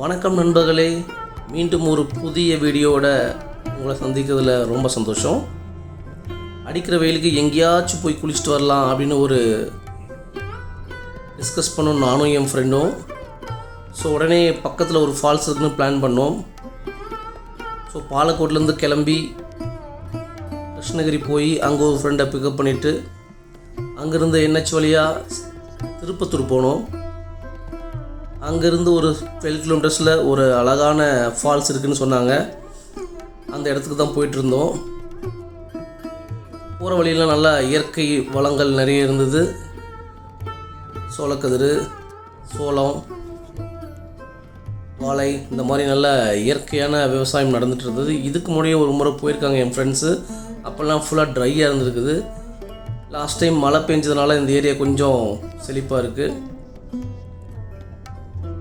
வணக்கம் நண்பர்களே, மீண்டும் ஒரு புதிய வீடியோவோட உங்களை சந்திக்கிறதுல ரொம்ப சந்தோஷம். அடிக்கிற வெயிலுக்கு எங்கேயாச்சும் போய் குளிச்சுட்டு வரலாம் அப்படின்னு ஒரு டிஸ்கஸ் பண்ணோம் நானும் என் ஃப்ரெண்டும். ஸோ உடனே பக்கத்தில் ஒரு ஃபால்ஸ் இருக்குன்னு பிளான் பண்ணோம். ஸோ பாலக்கோட்லேருந்து கிளம்பி கிருஷ்ணகிரி போய் அங்கே ஒரு ஃப்ரெண்டை பிக்கப் பண்ணிவிட்டு அங்கேருந்து என்ஹெச் வழியாக திருப்பத்தூர் போனோம். அங்கேருந்து ஒரு 12 கிலோமீட்டர்ஸில் ஒரு அழகான ஃபால்ஸ் இருக்குதுன்னு சொன்னாங்க. அந்த இடத்துக்கு தான் போயிட்டுருந்தோம். போகிற வழியில் நல்லா இயற்கை வளங்கள் நிறைய இருந்தது. சோளக்கதிர், சோளம், வாழை, இந்த மாதிரி நல்ல இயற்கையான விவசாயம் நடந்துகிட்டு இருந்தது. இதுக்கு முன்னாடியே ஒரு முறை போயிருக்காங்க என் ஃப்ரெண்ட்ஸு. அப்போல்லாம் ஃபுல்லாக ட்ரையாக இருந்திருக்குது. லாஸ்ட் டைம் மழை பெஞ்சதுனால இந்த ஏரியா கொஞ்சம் செழிப்பாக இருக்குது.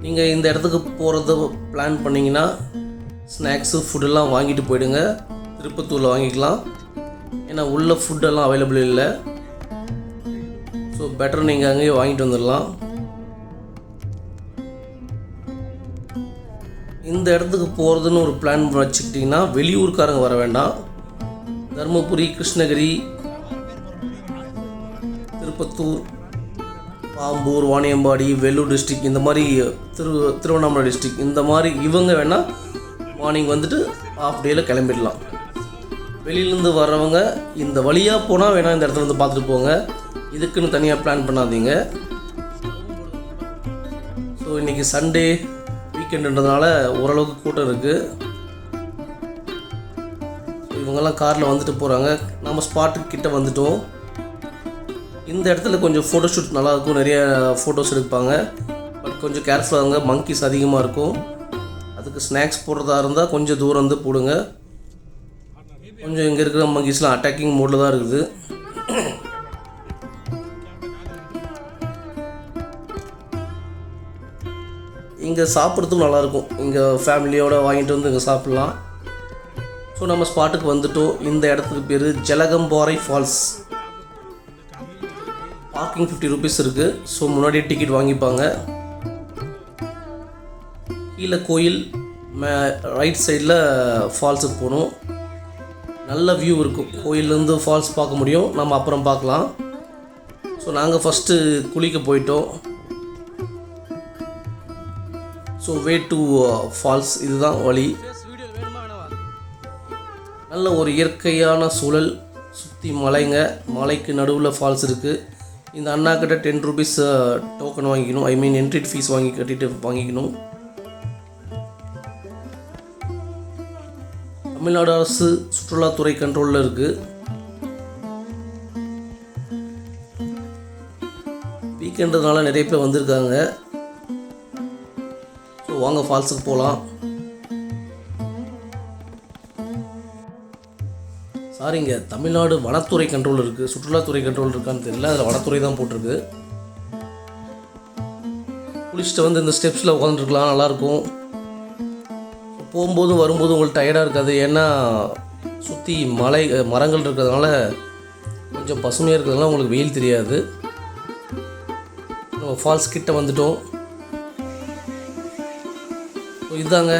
நீங்கள் இந்த இடத்துக்கு போகிறது பிளான் பண்ணிங்கன்னா ஸ்நாக்ஸு ஃபுட்டெல்லாம் வாங்கிட்டு போயிடுங்க. திருப்பத்தூரில் வாங்கிக்கலாம், ஏன்னா உள்ள ஃபுட்டெல்லாம் அவைலபிள் இல்லை. ஸோ பெட்டர் நீங்கள் அங்கேயே வாங்கிட்டு வந்துடலாம். இந்த இடத்துக்கு போகிறதுன்னு ஒரு பிளான் வச்சுக்கிட்டிங்கன்னா வெளியூர்காரங்க வர வேண்டாம். தருமபுரி, கிருஷ்ணகிரி, திருப்பத்தூர், பாம்பூர், வாணியம்பாடி, வேலூர் டிஸ்ட்ரிக், இந்த மாதிரி திருவண்ணாமலை டிஸ்ட்ரிக், இந்த மாதிரி இவங்க வேணால் மார்னிங் வந்துட்டு ஹாஃப் டேயில் கிளம்பிடலாம். வெளியிலேருந்து வர்றவங்க இந்த வழியாக போனால் வேணால் இந்த இடத்துல வந்து பார்த்துட்டு போங்க. இதுக்குன்னு தனியாக பிளான் பண்ணாதீங்க. ஸோ இன்றைக்கி சண்டே வீக்கெண்டுன்றதுனால ஓரளவுக்கு கூட்டம் இருக்குது. இவங்கெல்லாம் காரில் வந்துட்டு போகிறாங்க. நம்ம ஸ்பாட்டுக்கு கிட்ட வந்துட்டோம். இந்த இடத்துல கொஞ்சம் ஃபோட்டோஷூட் நல்லாயிருக்கும், நிறைய ஃபோட்டோஸ் எடுப்பாங்க. பட் கொஞ்சம் கேர்ஃபுல்லாக இருங்க, மங்கீஸ் அதிகமாக இருக்கும். அதுக்கு ஸ்நாக்ஸ் போடுறதா இருந்தால் கொஞ்சம் தூரம் வந்து போடுங்க. கொஞ்சம் இங்கே இருக்கிற மங்கீஸ்லாம் அட்டாக்கிங் மோடில் தான் இருக்குது. இங்கே சாப்பிட்றதுக்கும் நல்லாயிருக்கும். இங்கே ஃபேமிலியோடு வாங்கிட்டு வந்து இங்கே சாப்பிட்லாம். ஸோ நம்ம ஸ்பாட்டுக்கு வந்துட்டோம். இந்த இடத்துக்கு பேர் ஜலகம்பாறை ஃபால்ஸ். பார்க்கிங் 50 rupees இருக்குது. ஸோ முன்னாடியே டிக்கெட் வாங்கிப்பாங்க. கீழே கோயில், ரைட் சைடில் ஃபால்ஸுக்கு போகணும். நல்ல வியூ இருக்கும். கோயிலேருந்து ஃபால்ஸ் பார்க்க முடியும். நம்ம அப்புறம் பார்க்கலாம். ஸோ நாங்கள் ஃபஸ்ட்டு குளிக்க போயிட்டோம். ஸோ வே டு ஃபால்ஸ் இதுதான் வழி. நல்ல ஒரு இயற்கையான சூழல், சுற்றி மலைங்க, மலைக்கு நடுவில் ஃபால்ஸ் இருக்குது. இந்த அண்ணாக்கிட்ட 10 rupees டோக்கன் வாங்கிக்கணும், என்ட்ரி ஃபீஸ் கட்டிட்டு வாங்கிக்கணும். தமிழ்நாடு அரசு சுற்றுலாத்துறை கண்ட்ரோலில் இருக்குது. வீக்கெண்டுனால நிறைய பேர் வந்திருக்காங்க. ஸோ வாங்க ஃபால்ஸுக்கு போகலாம். சாரிங்க, தமிழ்நாடு வனத்துறை கண்ட்ரோல் இருக்குது, சுற்றுலாத்துறை கண்ட்ரோல் இருக்கான்னு தெரியல. அதில் வனத்துறை தான் போட்டிருக்கு. குளிச்சுட்டு வந்து இந்த ஸ்டெப்ஸில் உட்காந்துருக்கலாம், நல்லாயிருக்கும். போகும்போதும் வரும்போதும் உங்களுக்கு டயர்டாக இருக்காது. ஏன்னா சுற்றி மரங்கள் இருக்கிறதுனால கொஞ்சம் பசுமையாக இருக்கிறதுனால உங்களுக்கு வெயில் தெரியாது. நம்ம ஃபால்ஸ் கிட்ட வந்துட்டோம். இதுதாங்க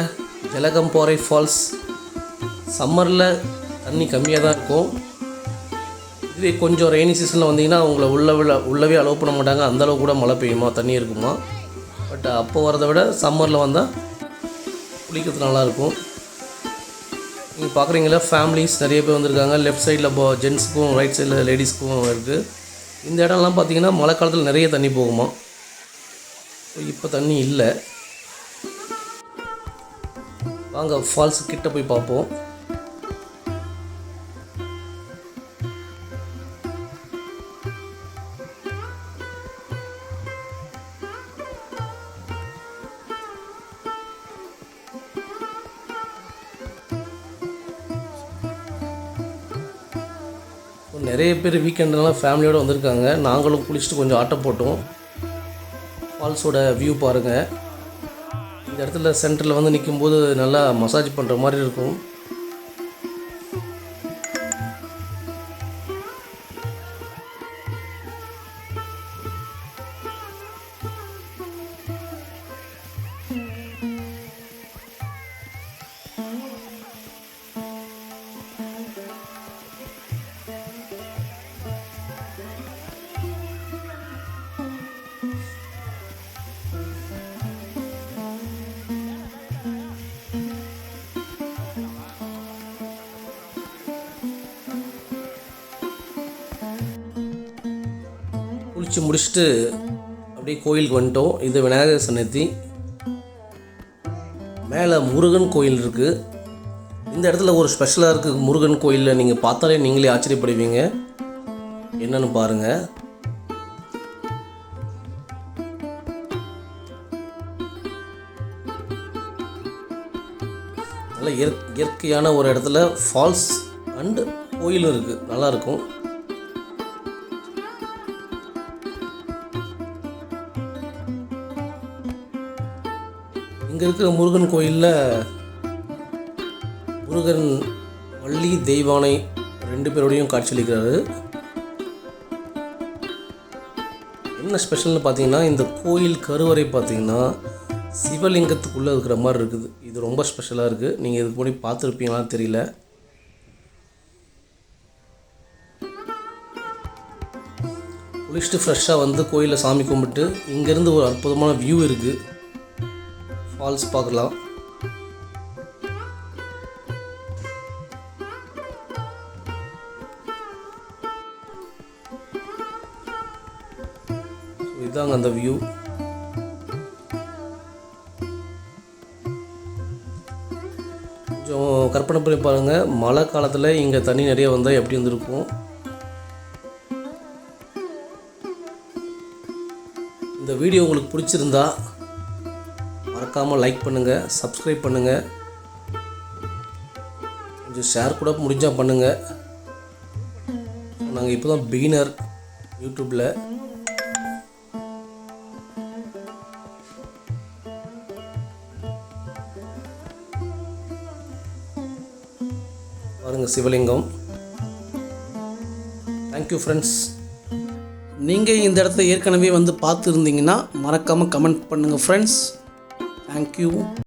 ஜலகம்பாறை ஃபால்ஸ். சம்மரில் தண்ணி கம்மியாக தான் இருக்கும். இதுவே கொஞ்சம் ரெய்னி சீசனில் வந்தீங்கன்னா உங்களை உள்ளவே அலோவ் பண்ண மாட்டாங்க. அந்தளவு கூட மழை பெய்யுமா, தண்ணி இருக்குமா. பட் அப்போ வரதை விட சம்மரில் வந்தால் குளிக்கிறது நல்லாயிருக்கும். நீங்கள் பார்க்குறீங்களா, ஃபேமிலிஸ் நிறைய பேர் வந்திருக்காங்க. லெஃப்ட் சைடில் ஜென்ஸுக்கும், ரைட் சைடில் லேடிஸ்க்கும் இருக்குது. இந்த இடம்லாம் பார்த்திங்கன்னா மழை காலத்தில் நிறைய தண்ணி போகுமா. இப்போ தண்ணி இல்லை. வாங்க ஃபால்ஸ் கிட்ட போய் பார்ப்போம். நிறைய பேர் வீக்கெண்டெல்லாம் ஃபேமிலியோடு வந்திருக்காங்க. நாங்களும் குளிச்சுட்டு கொஞ்சம் ஆட்டம் போட்டோம். ஃபால்ஸோட வியூ பாருங்கள். இந்த இடத்துல சென்டரில் வந்து நிற்கும்போது நல்லா மசாஜ் பண்ணுற மாதிரி இருக்கும். குளித்து முடிச்சுட்டு அப்படியே கோயிலுக்கு வந்துட்டோம். இது விநாயகர் சன்னதி. மேலே முருகன் கோயில் இருக்குது. இந்த இடத்துல ஒரு ஸ்பெஷலாக இருக்குது. முருகன் கோயிலில் நீங்கள் பார்த்தாலே நீங்களே ஆச்சரியப்படுவீங்க. என்னென்னு பாருங்கள். நல்ல இயற்கையான ஒரு இடத்துல ஃபால்ஸ் அண்டு கோயிலும் இருக்குது. நல்லாயிருக்கும். இங்கே இருக்கிற முருகன் கோயிலில் முருகன் வள்ளி தெய்வானை 2 பேரோடையும் காட்சியளிக்கிறாரு. என்ன ஸ்பெஷல்னு பார்த்தீங்கன்னா, இந்த கோயில் கருவறை பார்த்தீங்கன்னா சிவலிங்கத்துக்குள்ளே இருக்கிற மாதிரி இருக்குது. இது ரொம்ப ஸ்பெஷலாக இருக்குது. நீங்கள் இதுக்கு முன்னாடி பார்த்துருப்பீங்களான்னு தெரியல. குளிச்சுட்டு ஃப்ரெஷ்ஷாக வந்து கோயிலில் சாமி கும்பிட்டு இங்கேருந்து ஒரு அற்புதமான வியூ இருக்குது. ஃபால்ஸ் பார்க்கலாம். இதாங்க அந்த வியூ. கொஞ்சம் கற்பனை பண்ணி பாருங்கள், மழை காலத்தில் இங்கே தண்ணி நிறைய வந்தால் எப்படி இருந்திருக்கும். இந்த வீடியோ உங்களுக்கு பிடிச்சிருந்தா மறக்காமல் லைக் பண்ணுங்கள், சப்ஸ்கிரைப் பண்ணுங்கள், கொஞ்சம் ஷேர் கூட முடிஞ்சால் பண்ணுங்கள். நாங்கள் இப்போ தான் பிகினர் யூடியூப்பில். பாருங்கள் சிவலிங்கம். Thank you friends. நீங்கள் இந்த இடத்துல ஏற்கனவே வந்து பார்த்துருந்தீங்கன்னா மறக்காமல் கமெண்ட் பண்ணுங்கள் ஃப்ரெண்ட்ஸ். தேங்க்யூ.